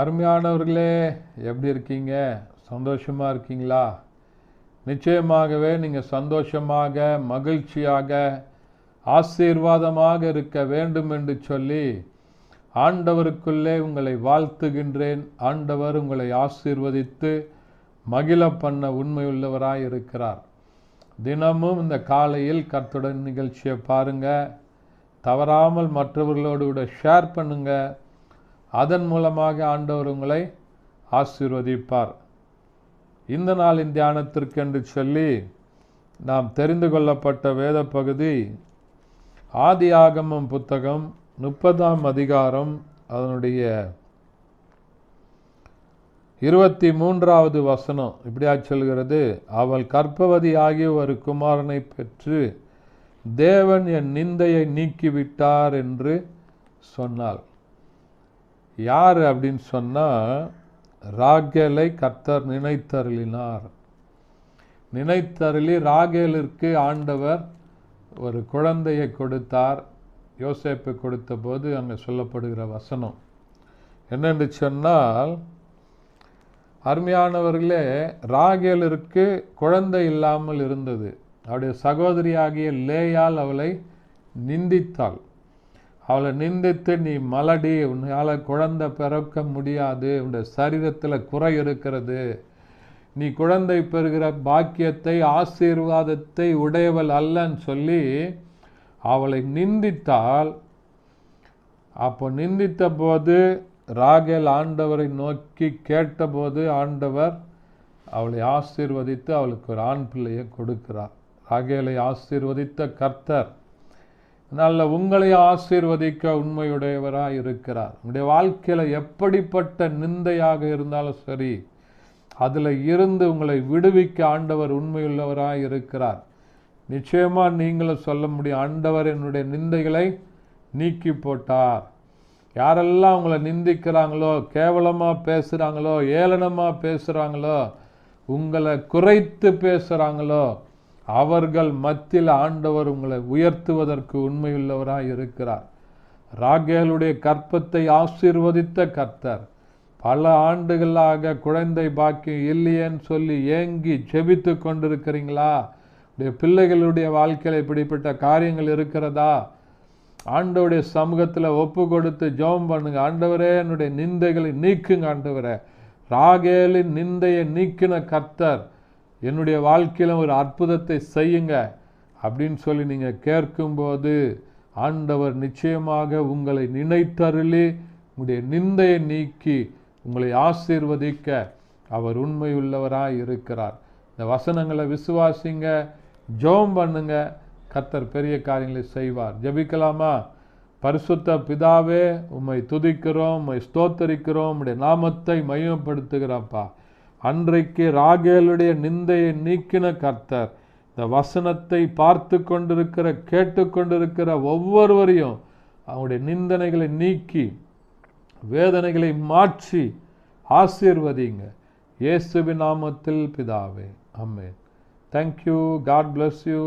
அருமையானவர்களே, எப்படி இருக்கீங்க? சந்தோஷமாக இருக்கீங்களா? நிச்சயமாகவே நீங்கள் சந்தோஷமாக, மகிழ்ச்சியாக, ஆசீர்வாதமாக இருக்க வேண்டும் என்று சொல்லி ஆண்டவருக்குள்ளே உங்களை வாழ்த்துகின்றேன். ஆண்டவர் உங்களை ஆசீர்வதித்து மகிழ பண்ண உண்மையுள்ளவராய் இருக்கிறார். தினமும் இந்த காலையில் கர்த்தருடன் நிகழ்ச்சியை பாருங்கள், தவறாமல் மற்றவர்களோடு கூட ஷேர் பண்ணுங்கள். அதன் மூலமாக ஆண்டவர் உங்களை ஆசீர்வதிப்பார். இந்த நாளின் தியானத்திற்கு என்று சொல்லி நாம் தெரிந்து கொள்ளப்பட்ட வேத பகுதி ஆதியாகமம் புத்தகம் 30ஆம் அதிகாரம் அதனுடைய 23வது வசனம் இப்படியா சொல்கிறது: அவள் கர்ப்பவதியாகிய ஒரு குமாரனை பெற்று தேவன் என் நிந்தையை நீக்கிவிட்டார் என்று சொன்னாள். யார் அப்படின்னு சொன்னால், ராகேலை கர்த்தர் நினைத்தருளினார். நினைத்தருளி ராகேலிற்கு ஆண்டவர் ஒரு குழந்தையை கொடுத்தார். யோசேப்பு கொடுத்த போது அங்கே சொல்லப்படுகிற வசனம் என்னென்று சொன்னால், அருமையானவர்களே, ராகேலிற்கு குழந்தை இல்லாமல் இருந்தது. அவருடைய சகோதரியாகிய லேயால் அவளை நிந்தித்தாள். அவளை நிந்தித்து, நீ மலடி, உன்னால் குழந்தை பிறக்க முடியாது, உன்னுடைய சரீரத்தில் குறை இருக்கிறது, நீ குழந்தை பெறுகிற பாக்கியத்தை ஆசீர்வாதத்தை உடையவள் அல்லன்னு சொல்லி அவளை நிந்தித்தாள். அப்போ நிந்தித்த போது ராகேல் ஆண்டவரை நோக்கி கேட்டபோது ஆண்டவர் அவளை ஆசீர்வதித்து அவளுக்கு ஒரு ஆண் பிள்ளையை கொடுக்கிறார். ராகேலை ஆசீர்வதித்த கர்த்தர் நல்ல உங்களை ஆசீர்வதிக்க உண்மையுடையவராக இருக்கிறார். உங்களுடைய வாழ்க்கையில் எப்படிப்பட்ட நிந்தையாக இருந்தாலும் சரி, அதில் இருந்து உங்களை விடுவிக்க ஆண்டவர் உண்மையுள்ளவராக இருக்கிறார். நிச்சயமாக நீங்களும் சொல்ல முடியும், ஆண்டவர் என்னுடைய நிந்தைகளை நீக்கி போட்டார். யாரெல்லாம் உங்களை நிந்திக்கிறாங்களோ, கேவலமாக பேசுகிறாங்களோ, ஏளனமாக பேசுகிறாங்களோ, உங்களை குறைத்து பேசுகிறாங்களோ, அவர்கள் மத்தியில் ஆண்டவர் உங்களை உயர்த்துவதற்கு உண்மையுள்ளவராக இருக்கிறார். ராகேலுடைய கற்பத்தை ஆசீர்வதித்த கர்த்தர் பல ஆண்டுகளாக குழந்தை பாக்கியம் இல்லையேன்னு சொல்லி ஏங்கி ஜெபித்து கொண்டிருக்கிறீங்களா? உடைய பிள்ளைகளுடைய வாழ்க்கையில் இப்படிப்பட்ட காரியங்கள் இருக்கிறதா? ஆண்டவருடைய சமூகத்தில் ஒப்பு கொடுத்து ஜெபம் பண்ணுங்க. ஆண்டவரே, என்னுடைய நிந்தைகளை நீக்குங்க. ஆண்டவரே, ராகேலின் நிந்தையை நீக்கின கர்த்தர் என்னுடைய வாழ்க்கையில் ஒரு அற்புதத்தை செய்யுங்க அப்படின்னு சொல்லி நீங்கள் கேட்கும்போது ஆண்டவர் நிச்சயமாக உங்களை நினைத்தருளி உங்களுடைய நிந்தையை நீக்கி உங்களை ஆசீர்வதிக்க அவர் உண்மையுள்ளவராக இருக்கிறார். இந்த வசனங்களை விசுவாசிங்க, ஜெபம் பண்ணுங்க, கர்த்தர் பெரிய காரியங்களை செய்வார். ஜெபிக்கலாமா? பரிசுத்த பிதாவே, உம்மை துதிக்கிறோம், உம்மை ஸ்தோத்தரிக்கிறோம், உம்முடைய நாமத்தை மகிமைப்படுத்துகிறப்பா. அன்றைக்கு ராகேலுடைய நிந்தையை நீக்கின கர்த்தர் இந்த வசனத்தை பார்த்து கொண்டிருக்கிற கேட்டுக்கொண்டிருக்கிற ஒவ்வொருவரையும் அவங்களுடைய நிந்தனைகளை நீக்கி வேதனைகளை மாற்றி ஆசீர்வதிங்க. இயேசுவின் நாமத்தில் பிதாவே, ஆமென். தேங்க்யூ. God bless you.